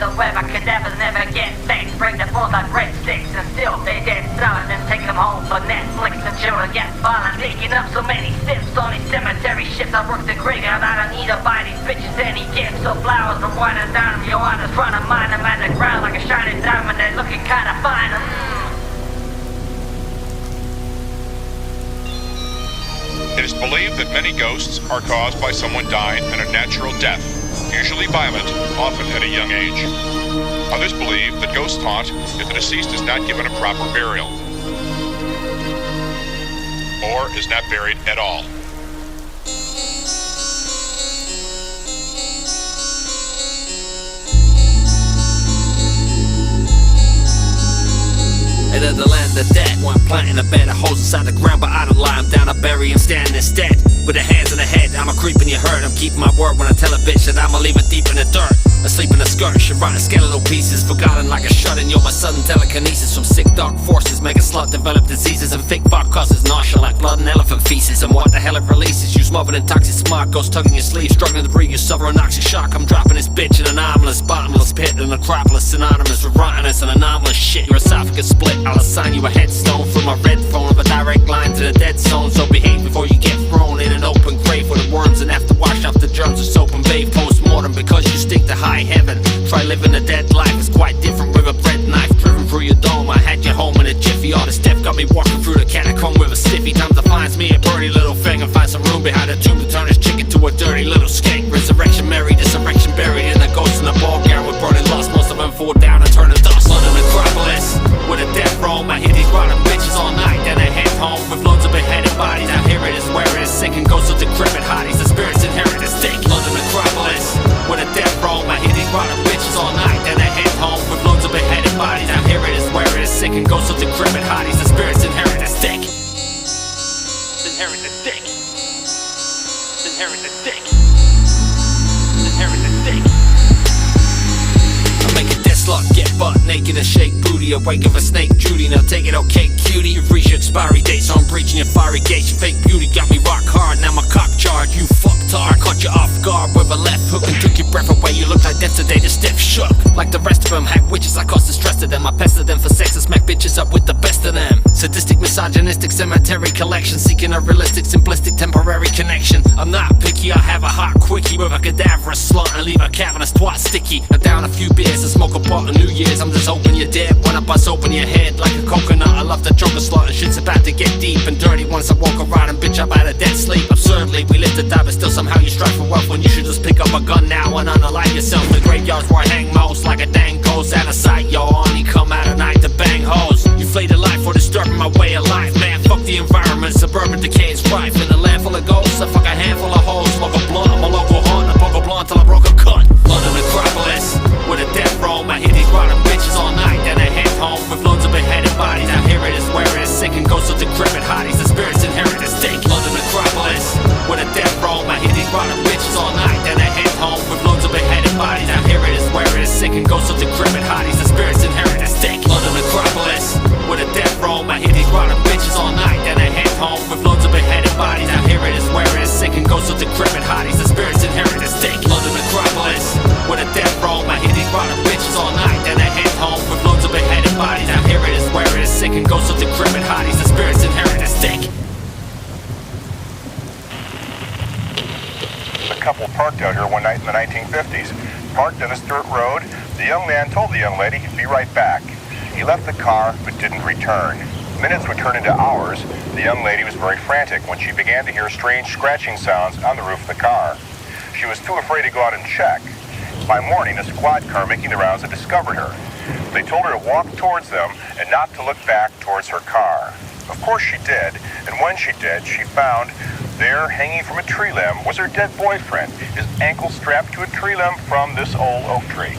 whatsoever. Cadavers never get fixed. Break the balls like breadsticks and still they dead silent and take them home for Netflix. And children get violent, taking up so many steps on these cemetery ships. I work the graveyard, I don't need to buy these bitches any gifts. So flowers are winding down from your honors, trying to mine them at the ground like a shining diamond. They're looking kinda fine. It is believed that many ghosts are caused by someone dying an unnatural death, usually violent, often at a young age. Others believe that ghosts haunt if the deceased is not given a proper burial, or is not buried at all. Out of the land of dead, one planting a bed of holes inside the ground, but I don't lie, I'm down, I bury him standing instead. With the hands in the head, I'm a creep in your herd. I'm keeping my word when I tell a bitch that I'ma leave it deep in the dirt. Asleep in a skirt, she rotten skeletal pieces, forgotten like a shut-in. You're my sudden telekinesis from sick dark forces, make a slut develop diseases and fake fart causes nausea like blood and elephant feces. And what the hell it releases? You smothered in toxic smart, ghost tugging your sleeve, struggling to breathe. You suffer a noxious shock. I'm dropping this bitch in an anomalous, bottomless pit, an Necropolis synonymous with rottenness and anomalous shit. Your esophagus split. I'll assign you a headstone from a red phone of a direct line to the dead zone. So behave before you get thrown in an open grave with the worms and have to wash off the germs of soap and bathe post-mortem because you stink to high heaven. Try living a dead life, it's quite different with a bread knife driven through your dome. I had you home in a jiffy. All the stiff got me walking through the catacomb with a stiffy. Time to find me a pretty little thing and find some room behind the tomb to turn this chicken to a dirty little skank. Resurrection married, disurrection buried in the ghost in the ball gown with burning lost. Most of them fall down and turn to dust. London Necropolis with a death roll. I hit these rotten bitches all night, then I head home with loads of beheaded bodies. Now here it is where it is sick and ghosts of decrepit hotties. The spirits inherit the stink. London Necropolis with a death roll. I hit these rotten bitches all night, then I head home with loads of beheaded bodies. Now here it is where it is sick and ghosts of decrepit hotties. The spirits inherit the stink. Inherit the dick. Inherit the dick. Inherit the dick. I make a death slut get butt naked and shake booty. Awake of a snake Judy. Now take it okay cutie. You've reached your expiry date, so I'm breaching your fiery gates. Your fake beauty got me rock hard. Now my cock charged. You fucktard. Caught you off guard with a left hook and took your breath away. You look like death today. The stiff shook. Like the rest of them hack witches. I caused distress to them. I pestered them for sex and smack bitches up with the best of them. Sadistic, misogynistic cemetery collection, seeking a realistic, simplistic, temporary connection. I'm not picky. I have a hot quickie with a cadaverous slut and leave a cavernous twat sticky. Now down a few beers and smoke a bottle of New Year's. I'm just hoping you're dead when I bust open your head like a coconut. I love the choke a slut and shit's about to get deep and dirty once I walk around and bitch up out of dead sleep. Absurdly, we live to die, but still somehow you strive for wealth when you should just pick up a gun now and unalive yourself. The graveyards where I hang most like a dang ghost out of sight. Yo, only come out at night to bang hoes. You flayed a life for disturbing my way of life, man. Fuck the environment, suburban decay is rife. In a land full of ghosts, I fuck a handful of hoes. Smoke a blunt, I'm a local hunt. I poke a blunt till I broke a cut. London Necropolis with a death roll. I hit these rotten bitches all night, then I head home with loads of beheaded bodies. Now here it is where it is sick and ghosts of decrepit hotties. The spirits inherit the stink. London Necropolis with a death roll. I hit these rotten bitches all night, then I head home with loads of beheaded bodies. Now here it is where it is sick and ghosts of decrepit hotties. The spirits inherit the stink. London Necropolis with a death roll. I hit these rotten bitches all night, then I head home with loads of beheaded bodies. Now here it is where it is sick and ghosts of decrepit hotties. The spirits inherit the stink. London Necropolis with a death roll. I hit these rotten bitches all night, then I head home with loads of beheaded bodies. Now here it is where it is sick and ghosts of decrepit hotties. The spirits inherit the stink. A couple parked out here one night in the 1950s. Parked on this dirt road, the young man told the young lady he'd be right back. He left the car but didn't return. Minutes would turn into hours. The young lady was very frantic when she began to hear strange scratching sounds on the roof of the car. She was too afraid to go out and check. By morning, a squad car making the rounds had discovered her. They told her to walk towards them and not to look back towards her car. Of course she did, and when she did, she found there, hanging from a tree limb, was her dead boyfriend, his ankle strapped to a tree limb from this old oak tree.